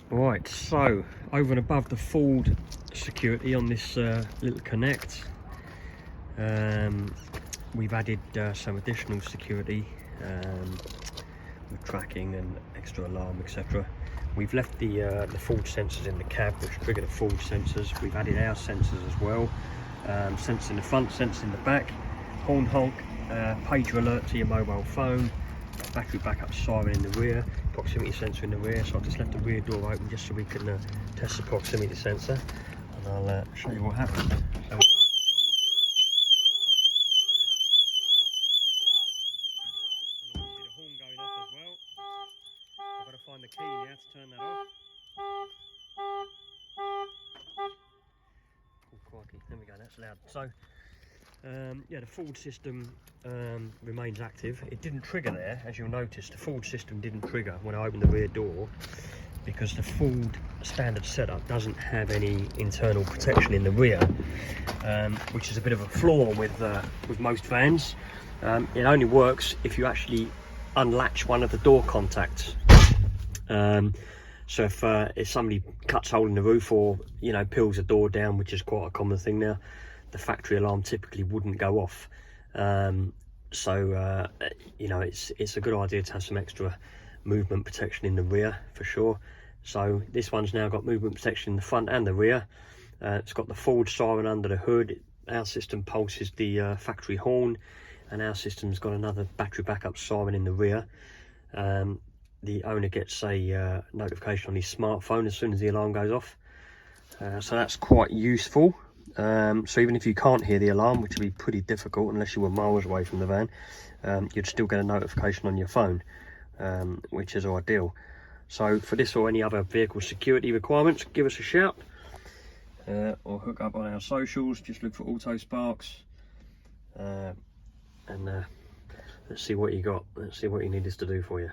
Right, so over and above the Ford security on this little Connect, we've added some additional security with tracking and extra alarm, etc. We've left the Ford sensors in the cab, which trigger the Ford sensors. We've added our sensors as well, sensors in the front, sensors in the back, horn honk, pager alert to your mobile phone, battery backup siren in the rear, proximity sensor in the rear. So I've just left the rear door open just so we can test the proximity sensor, and I'll show you what happens. So find the key now to turn that off. Oh crikey, there we go, that's loud. So yeah, the Ford system remains active. It didn't trigger there, as you'll notice. The Ford system didn't trigger when I opened the rear door, because the Ford standard setup doesn't have any internal protection in the rear, which is a bit of a flaw with most vans. It only works if you actually unlatch one of the door contacts. So if somebody cuts a hole in the roof, or peels a door down, which is quite a common thing now, the factory alarm typically wouldn't go off. It's a good idea to have some extra movement protection in the rear for sure. So this one's now got movement protection in the front and the rear. It's got the Ford siren under the hood. Our system pulses the factory horn, and our system's got another battery backup siren in the rear. The owner gets a notification on his smartphone as soon as the alarm goes off, so that's quite useful. So even if you can't hear the alarm, which would be pretty difficult unless you were miles away from the van, you'd still get a notification on your phone, which is ideal. So for this or any other vehicle security requirements, give us a shout, or hook up on our socials. Just look for AutosparxTrack, and let's see what you got. Let's see what you need us to do for you.